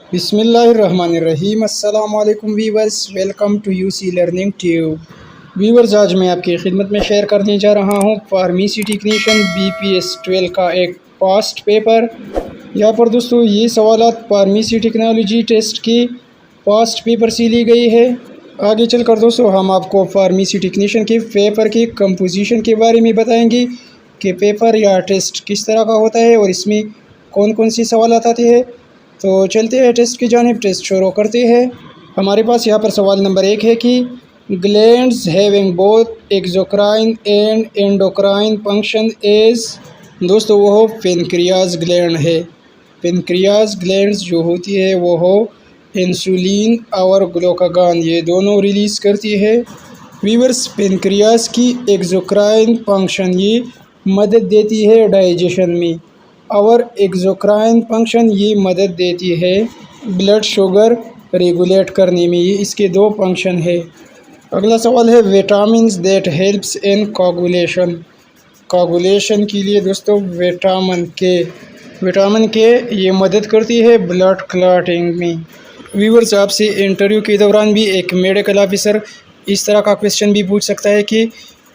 बिस्मिल्लाहिर्रहमानिर्रहीम। अस्सलाम वालेकुम viewers, welcome to UC learning tube. Viewers, आज मैं आपकी खिदमत में शेयर करने जा रहा हूँ फार्मेसी टेक्नीशियन BPS 12 का एक पास्ट पेपर। यहाँ पर दोस्तों ये सवालात फार्मेसी टेक्नोलॉजी टेस्ट की पास्ट पेपर से ली गई है। आगे चलकर दोस्तों हम आपको फार्मेसी टेक्नीशियन के पेपर की कंपोजिशन के बारे में बताएंगे कि पेपर या टेस्ट किस तरह का होता है और इसमें कौन कौन सी सवालात आते हैं। तो चलते हैं टेस्ट की जानिब, टेस्ट शुरू करते हैं। हमारे पास यहाँ पर सवाल नंबर 1 है कि glands having both exocrine and endocrine function as. दोस्तों वो पेनक्रियाज ग्लैंड है। पेनक्रियाज ग्लैंड्स जो होती है वो हो इंसुलिन और ग्लूकागॉन, ये दोनों रिलीज़ करती है। वीवर्स, पेनक्रियाज की एक्सोक्राइन फंक्शन ये मदद देती है डाइजेशन में और एक्सोक्राइन फंक्शन ये मदद देती है ब्लड शुगर रेगुलेट करने में। ये इसके दो फंक्शन है। अगला सवाल है vitamins that helps in coagulation. Coagulation के लिए दोस्तों विटामिन के ये मदद करती है ब्लड क्लॉटिंग में। व्यूअर्स, आपसे इंटरव्यू के दौरान भी एक मेडिकल ऑफिसर इस तरह का क्वेश्चन भी पूछ सकता है कि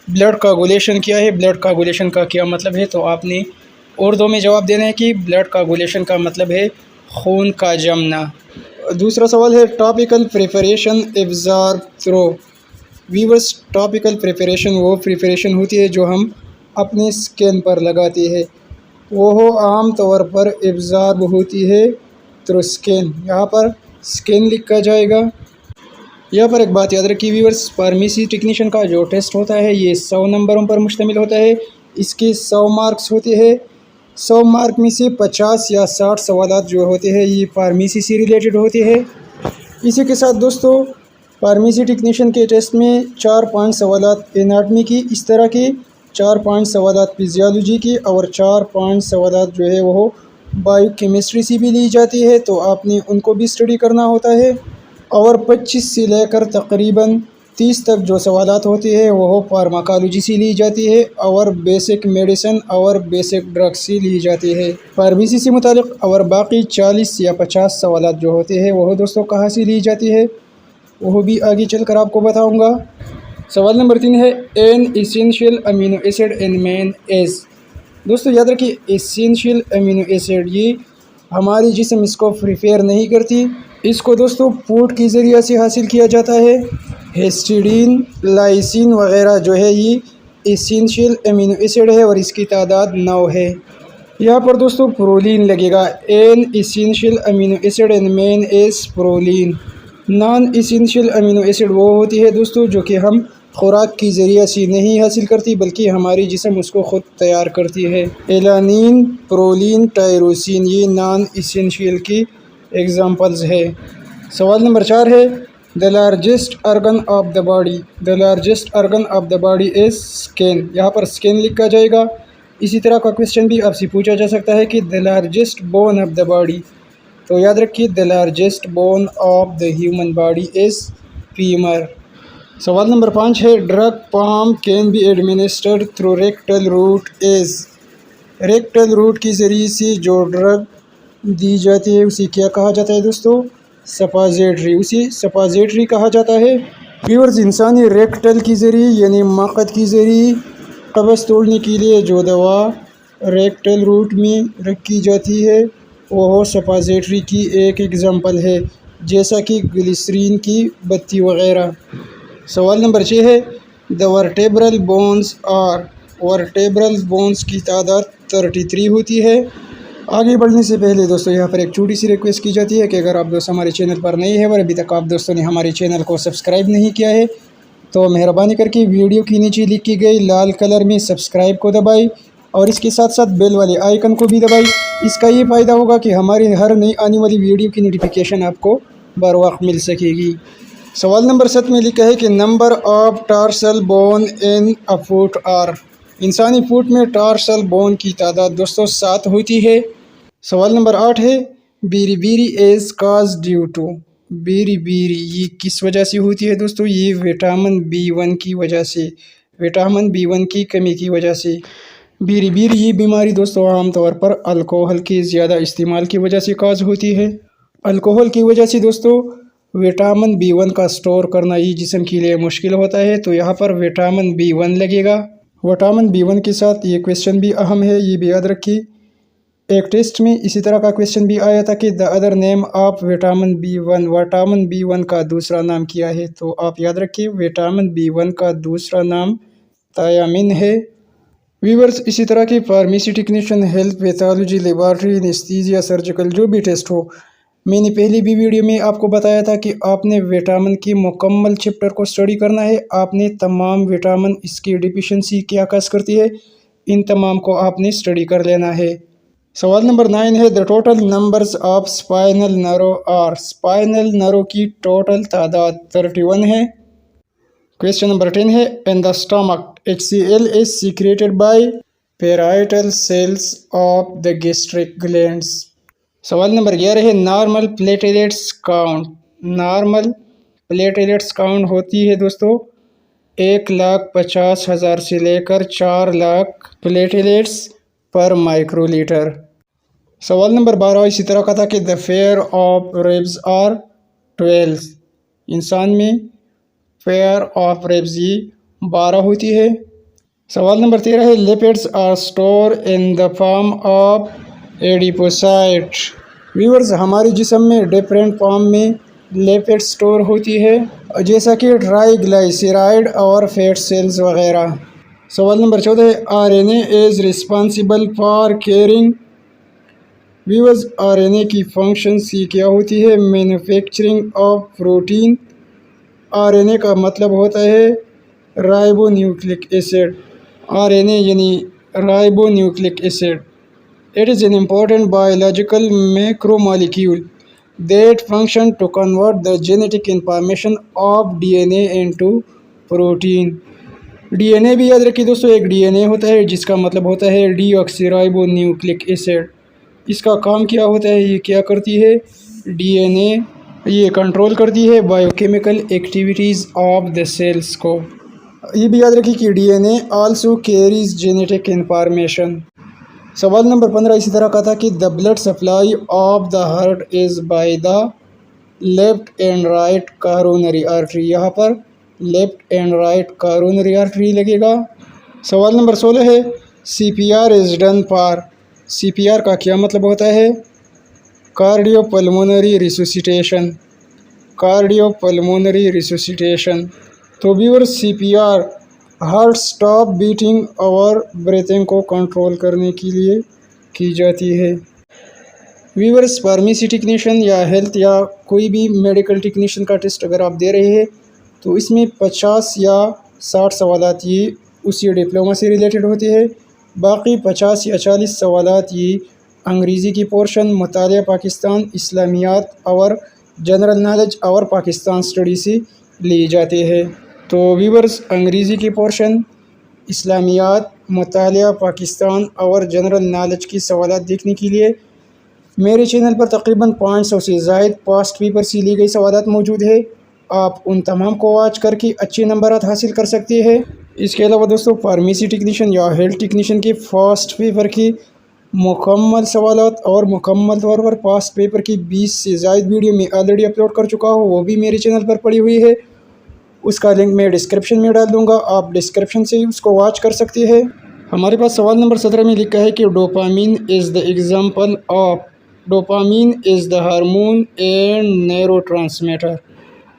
ब्लड कोगुलेशन क्या है, ब्लड कोगुलेशन का क्या मतलब है। तो आपने उर्दू में जवाब देना है कि ब्लड कोगुलेशन का मतलब है खून का जमना। दूसरा सवाल है topical preparation absorb through. Viewers, topical preparation वो प्रिपरेशन होती है जो हम अपने स्किन पर लगाते हैं, वो आम तौर पर एब्जॉर्ब होती है थ्रू स्किन। यहाँ पर स्किन लिखा जाएगा। यहाँ पर एक बात याद रखिए वीवर्स, फार्मेसी टेक्नीशियन का जो टेस्ट होता है ये 100 नंबरों पर मुश्तमिल होता है। इसके 100 मार्क्स होते हैं। 100 मार्क में से 50 या 60 सवालात जो होते हैं ये फार्मेसी से रिलेटेड होते हैं। इसी के साथ दोस्तों फार्मेसी टेक्नीशियन के टेस्ट में 4-5 सवालात एनाटमी की, इस तरह के 4-5 सवालात फिजियोलॉजी की और 4-5 सवालात जो है वो बायोकेमिस्ट्री से भी ली जाती है, तो आपने उनको भी स्टडी करना होता है। और 25 से लेकर तकरीबन 30 तक जो सवालात होते हैं वो फार्माकोलॉजी से ली जाती है और बेसिक मेडिसिन और बेसिक ड्रग से ली जाती है फार्मेसी से मुतालिक। और बाकी 40 या 50 सवालात जो होते हैं वो दोस्तों कहाँ से ली जाती है वो भी आगे चलकर आपको बताऊंगा। सवाल नंबर 3 है an essential amino acid in man is. दोस्तों याद रखिए, एसेंशियल अमीनो एसिड ये हमारी जिस्म इसको प्रिपेयर नहीं करती, इसको दोस्तों फूड के ज़रिए से हासिल किया जाता है। हिस्टीडीन, लाइसिन वगैरह जो है ये एसेंशियल अमीनो एसिड है और इसकी तादाद 9 है। यहाँ पर दोस्तों प्रोलीन लगेगा। An essential amino acid in man is proline. Non essential amino acid वो होती है दोस्तों जो कि हम खुराक के ज़रिए से नहीं हासिल करती बल्कि हमारी जिस्म उसको ख़ुद तैयार करती है। एलानिन, प्रोलीन, टायरोसिन ये नॉन एसेंशियल की एग्जाम्पल्स है। सवाल नंबर 4 है the largest organ of the body. The largest organ of the body is skin. यहाँ पर स्किन लिखा जाएगा। इसी तरह का क्वेश्चन भी आपसे पूछा जा सकता है कि the largest bone of the body. तो याद रखिए the largest bone of the human body is femur. सवाल नंबर 5 है drug palm can be administered through rectal route is. Rectal route के ज़रिए से जो ड्रग दी जाती है उसे क्या कहा जाता है दोस्तों? सपाजेटरी। उसे सपाजेटरी कहा जाता है। व्यूअर्स, इंसानी रेक्टल के ज़रिए यानी मक़द के ज़रिए कब्ज़ तोड़ने के लिए जो दवा रेक्टल रूट में रखी जाती है वो सपाजेटरी की एक एग्जांपल है, जैसा कि ग्लिसरीन की बत्ती वगैरह। सवाल नंबर 6 है the vertebral bones are. Vertebral bones की तादाद 33 होती है। आगे बढ़ने से पहले दोस्तों यहाँ पर एक छोटी सी रिक्वेस्ट की जाती है कि अगर आप दोस्त हमारे चैनल पर नए हैं और अभी तक आप दोस्तों ने हमारे चैनल को सब्सक्राइब नहीं किया है तो मेहरबानी करके वीडियो के नीचे लिखी गई लाल कलर में सब्सक्राइब को दबाई और इसके साथ साथ बेल वाले आइकन को भी दबाई। इसका ये फ़ायदा होगा कि हमारी हर नई आने वाली वीडियो की नोटिफिकेशन आपको बर वक्त मिल सकेगी। सवाल नंबर 7 में लिखा है कि number of tarsal bone in a foot are. इंसानी फुट में टार्सल बोन की तादाद दोस्तों 7 होती है। सवाल नंबर 8 है बीरी इज़ काज ड्यू टू। बीरी ये किस वजह से होती है दोस्तों? ये विटामिन B1 की वजह से, विटामिन B1 की कमी की वजह से। बीरी ये बीमारी दोस्तों आमतौर पर अल्कोहल के ज़्यादा इस्तेमाल की वजह से काज होती है। अल्कोहल की वजह से दोस्तों विटामिन B1 का स्टोर करना ये जिस्म के लिए मुश्किल होता है, तो यहाँ पर विटामिन B1 लगेगा। विटामिन B1 के साथ ये क्वेश्चन भी अहम है, ये भी याद रखिए। एक टेस्ट में इसी तरह का क्वेश्चन भी आया था कि the other name of vitamin B1 का दूसरा नाम क्या है, तो आप याद रखिए विटामिन B1 का दूसरा नाम थायामिन है। वीवर्स, इसी तरह की pharmacy technician, health, pathology, laboratory, anaesthesia, surgical जो भी टेस्ट हो, मैंने पहली भी वीडियो में आपको बताया था कि आपने विटामिन की मुकम्मल चैप्टर को स्टडी करना है। आपने तमाम विटामिन, इसकी डिफिशिएंसी क्या कस करती है, इन तमाम को आपने स्टडी कर लेना है। सवाल नंबर 9 है, the total numbers of spinal nerve और स्पाइनल नर्व की टोटल तादाद 31 है। क्वेश्चन नंबर 10 है, in the stomach HCl is secreted by parietal cells of the gastric glands. सवाल नंबर 11 है, normal platelets count. Normal platelets count होती है दोस्तों 1,50,000 से लेकर 4 लाख प्लेटलेट्स पर माइक्रोलीटर। सवाल नंबर 12 इसी तरह का था कि the pair of ribs are 12। इंसान में फेयर ऑफ रिब्स ये 12 होती है। सवाल नंबर 13 है, lipids are store in the form of adipocyte. Viewers, हमारे जिस्म में डिफरेंट फॉर्म में लिपिड स्टोर होती है, जैसा कि ट्राइग्लाइसराइड और फैट सेल्स वगैरह। सवाल नंबर 14 है, RNA is responsible for carrying. Viewers, RNA की फंक्शंस ये क्या होती है, मैन्युफैक्चरिंग ऑफ प्रोटीन। RNA का मतलब होता है राइबोन्यूक्लिक एसिड। RNA यानी ribonucleic acid. It is an important biological macromolecule that function to convert the genetic information of DNA into protein। DNA भी याद रखिए दोस्तों, एक DNA होता है जिसका मतलब होता है डीऑक्सीराइबोन्यूक्लिक एसिड। इसका काम क्या होता है, ये क्या करती है, DNA ये कंट्रोल करती है biochemical activities of the cells को। ये भी याद रखिए कि DNA also carries genetic information. सवाल नंबर 15 इसी तरह का था कि the blood supply of the heart is by the left and right coronary artery. यहाँ पर left and right coronary artery लगेगा। सवाल नंबर 16 है, CPR is done for. CPR का क्या मतलब होता है, कार्डियोपल्मोनरी रिसुसिटेशन। कार्डियोपल्मोनरी रिसुसिटेशन। तो viewer, CPR heart stop beating और ब्रीथिंग को कंट्रोल करने के लिए की जाती है। व्यूअर्स, फार्मेसी टेक्नीशियन या हेल्थ या कोई भी मेडिकल टेक्नीशियन का टेस्ट अगर आप दे रहे हैं तो इसमें 50 या 60 सवालात ये उसी डिप्लोमा से रिलेटेड होते हैं। बाकी 50 या 40 सवालात ये अंग्रेज़ी की पोर्शन, मुतालिया पाकिस्तान, इस्लामियात और जनरल नॉलेज और पाकिस्तान स्टडी से लिए जाते हैं। तो व्यूअर्स, अंग्रेज़ी की पोर्शन, इस्लामियात, मुतालिया पाकिस्तान और जनरल नॉलेज की सवालात देखने के लिए मेरे चैनल पर तकरीबन 500 से ज़ायद पास्ट पेपर से ली गई सवालात मौजूद है। आप उन तमाम को वॉच करके अच्छे नंबरात हासिल कर सकते हैं। इसके अलावा दोस्तों, फार्मेसी टेक्नीशियन या हेल्थ टेक्नीशियन के फर्स्ट पेपर की मुकम्मल सवालात और मुकम्मल तौर पर पास्ट पेपर की 20 से ज़ायद वीडियो में ऑलरेडी अपलोड कर चुका हूँ, वो भी मेरे चैनल पर पड़ी हुई है। उसका लिंक मैं डिस्क्रिप्शन में डाल दूंगा, आप डिस्क्रिप्शन से उसको वॉच कर सकते हैं। हमारे पास सवाल नंबर 17 में लिखा है कि dopamine is the example of. Dopamine is the hormone and neurotransmitter.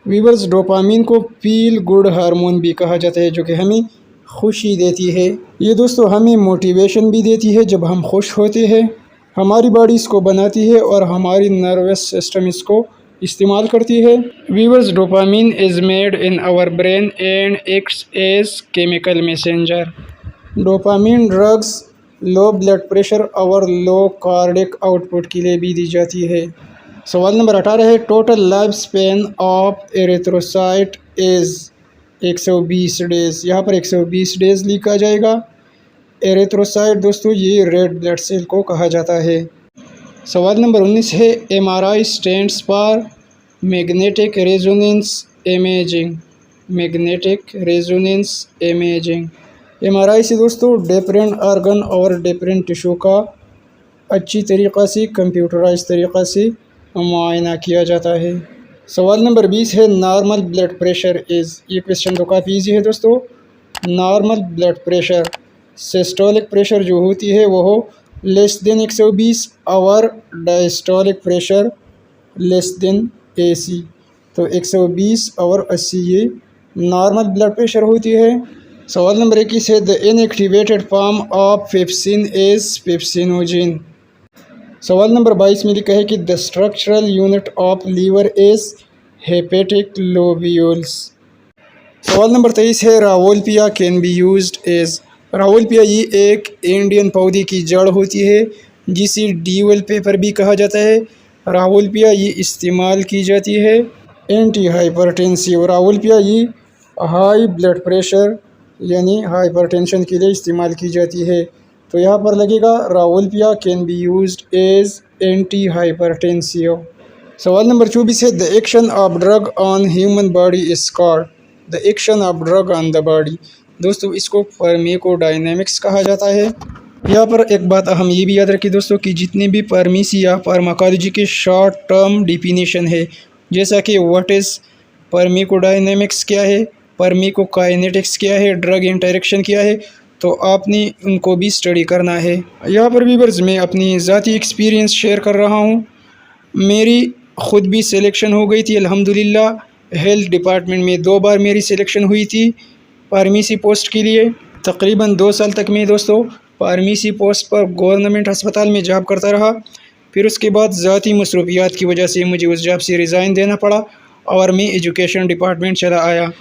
Viewers, dopamine को फील गुड हार्मोन भी कहा जाता है, जो कि हमें खुशी देती है। ये दोस्तों हमें मोटिवेशन भी देती है जब हम खुश होते हैं। हमारी बॉडी इसको बनाती है और हमारी नर्वस सिस्टम इसको इस्तेमाल करती है। Viewers, dopamine is made in our brain and acts as chemical messenger. Dopamine drugs low blood pressure और लो कार्डियक आउटपुट के लिए भी दी जाती है। सवाल नंबर 18 है, total life span of erythrocyte is 120 days. यहाँ पर 120 डेज़ लिखा जाएगा। एरिथ्रोसाइट दोस्तों ये रेड ब्लड सेल को कहा जाता है। सवाल नंबर 19 है, MRI stands for magnetic resonance imaging. Magnetic resonance imaging. MRI से दोस्तों डिफरेंट ऑर्गन और डिफरेंट टिश्यू का अच्छी तरीक़ा से कंप्यूटराइज तरीक़ा से मुआयना किया जाता है। सवाल नंबर 20 है नॉर्मल ब्लड प्रेशर इज़। ये क्वेश्चन तो काफ़ी इजी है दोस्तों। Normal blood pressure, systolic pressure जो होती है वो हो लेस देन 120 और diastolic pressure less than AC। तो 120 और 80 ये नॉर्मल ब्लड प्रेशर होती है। सवाल नंबर 21 है the inactivated form of pepsin is pepsinogen. सवाल नंबर 22 में लिखा है कि the structural unit of liver is hepatic lobules. सवाल नंबर 23 है rauwolfia can be used as. Rauwolfia ये एक इंडियन पौधे की जड़ होती है जिसे डीवल पेपर भी कहा जाता है। रावोल्पिया ये इस्तेमाल की जाती है एंटी हाइपरटेंसिव। रावोल्पिया ये हाई ब्लड प्रेशर यानी हाइपरटेंशन के लिए इस्तेमाल की जाती है। तो यहाँ पर लगेगा rauwolfia can be used as anti hypertensive. सवाल नंबर 24 है the action of drug on human body is called. The action of drug on the body, दोस्तों इसको फार्माकोडायनामिक्स कहा जाता है। यहाँ पर एक बात हम ये भी याद रखें दोस्तों कि जितने भी फार्मेसी या फार्माकोलॉजी के शॉर्ट टर्म डिफिनीशन है, जैसा कि व्हाट इज़ फार्माकोडायनामिक्स क्या है, फार्माकोकाइनेटिक्स क्या है, ड्रग इंटरेक्शन क्या है, तो आपने उनको भी स्टडी करना है। यहाँ पर व्यूअर्स मैं अपनी ज़ाती एक्सपीरियंस शेयर कर रहा हूँ। मेरी ख़ुद भी सिलेक्शन हो गई थी अल्हम्दुलिल्लाह। हेल्थ डिपार्टमेंट में 2 बार मेरी सिलेक्शन हुई थी फार्मेसी पोस्ट के लिए। तकरीबन 2 साल तक मैं दोस्तों फार्मेसी पोस्ट पर गवर्नमेंट अस्पताल में जॉब करता रहा। फिर उसके बाद ज़ाती मसरूफियात की वजह से मुझे उस जॉब से रिज़ाइन देना पड़ा और मैं एजुकेशन डिपार्टमेंट चला आया।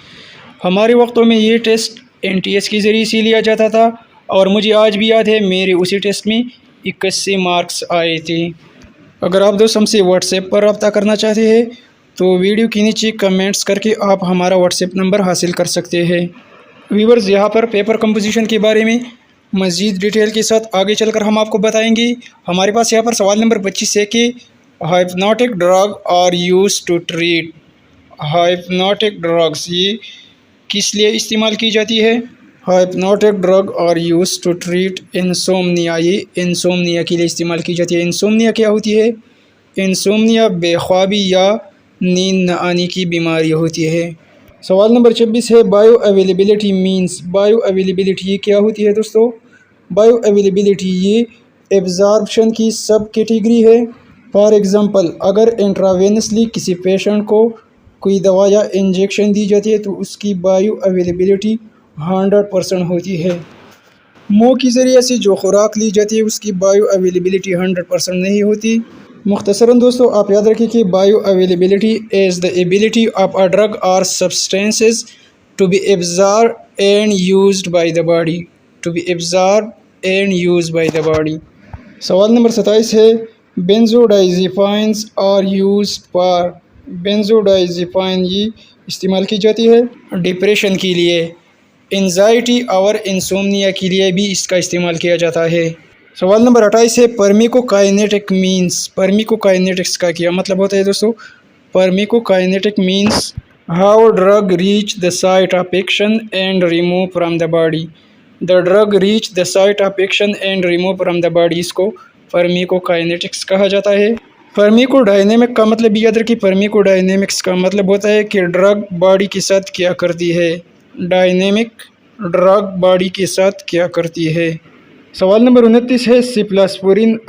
हमारे वक्तों में ये टेस्ट NTS के ज़रिए से लिया जाता था और मुझे आज भी याद है मेरे उसी टेस्ट में 81 मार्क्स आए थे। अगर आप दोस्त हमसे व्हाट्सएप पर रब्ता करना चाहते हैं तो वीडियो के नीचे कमेंट्स करके आप हमारा व्हाट्सएप नंबर हासिल कर सकते हैं। व्यूअर्स यहाँ पर पेपर कंपोजिशन के बारे में मज़ीद डिटेल के साथ आगे चलकर हम आपको बताएंगे। हमारे पास यहाँ पर सवाल नंबर 25 है कि hypnotic drug are use to treat. Hypnotic drugs ये किस लिए इस्तेमाल की जाती है? Hypnotic drug are use to treat insomnia. ये इंसोमनिया के लिए इस्तेमाल की जाती है। इंसोमनिया क्या होती है? इंसोमनिया बेख्वाबी या नींद न आने की बीमारी होती है। सवाल नंबर 26 है bio availability means. Bio availability ये क्या होती है दोस्तों? बायो अवेलेबिलिटी ये एब्जॉर्प्शन की सब कैटेगरी है। फॉर एग्ज़ाम्पल अगर इंट्रावेनसली किसी पेशेंट को कोई दवा या इंजेक्शन दी जाती है तो उसकी बायो अवेलेबिलिटी 100% होती है। मुँह के ज़रिए से जो खुराक ली जाती है उसकी बायो अवेलेबिलिटी 100% नहीं होती। मुख्तसरन दोस्तों आप याद रखें कि bio availability is the ability of a drug और substances to be absorb and used by the body. To be absorb and used by the body. सवाल नंबर 27 है benzodiazepines are used for. Benzodiazepine ये इस्तेमाल की जाती है डिप्रेशन के लिए, एंजाइटी और इंसोमनिया के लिए भी इसका इस्तेमाल किया जाता है। सवाल नंबर 28 है फार्माकोकाइनेटिक मीन्स। फार्माकोकाइनेटिक्स का क्या मतलब होता है दोस्तों? Pharmacokinetic means how drug reach the site of action and remove from the body. The drug reach the site of action and remove from the body, इसको फार्माकोकाइनेटिक्स कहा जाता है। फार्माकोडायनेमिक का मतलब याद रखिए। फार्माकोडायनेमिक्स का मतलब होता है कि ड्रग बॉडी के साथ क्या करती है। डायनेमिक ड्रग बॉडी के साथ क्या करती है। सवाल नंबर 29 है सिप्लास्पोरिन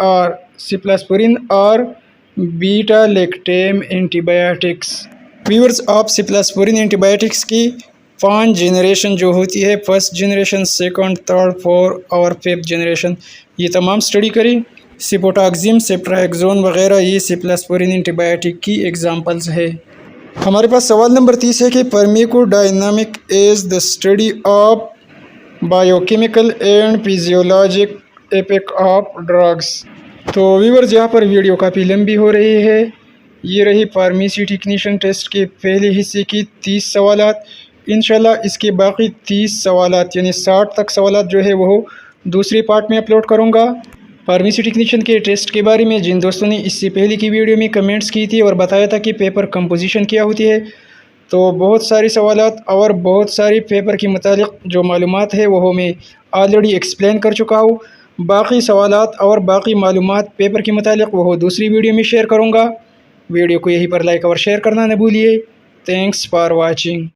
और बीटा लैक्टेम एंटीबायोटिक्स। व्यूअर्स आप सिप्लास्पोरिन एंटीबायोटिक्स की 5 जनरेशन जो होती है, first generation, second, third, fourth और 5th जनरेशन, ये तमाम स्टडी करें। सिपोटाक्सिम, सेप्ट्राक्सोन वगैरह ये सिप्लास्पोरिन एंटीबायोटिक की एग्जांपल्स है। हमारे पास सवाल नंबर 30 है कि pharmacodynamic is the study of biochemical and physiologic effect of drugs. तो व्यूअर्स यहाँ पर वीडियो काफ़ी लंबी हो रही है। ये रही फार्मेसी टेक्नीशियन टेस्ट के पहले हिस्से की 30 सवालात। इंशाल्लाह इसके बाकी 30 सवालात यानी 60 तक सवालात जो है वो दूसरे पार्ट में अपलोड करूँगा। फार्मेसी टेक्नीशियन के टेस्ट के बारे में जिन दोस्तों ने इससे पहले की वीडियो में कमेंट्स की थी और बताया था कि पेपर कंपोजिशन क्या होती है, तो बहुत सारे सवालात और बहुत सारी पेपर के मुतालिक जो मालूमात है वो मैं ऑलरेडी एक्सप्लेन कर चुका हूँ। बाकी सवालात और बाकी मालूमात पेपर के मुतालिक वो दूसरी वीडियो में शेयर करूँगा। वीडियो को यहीं पर लाइक और शेयर करना न भूलिए। Thanks for watching.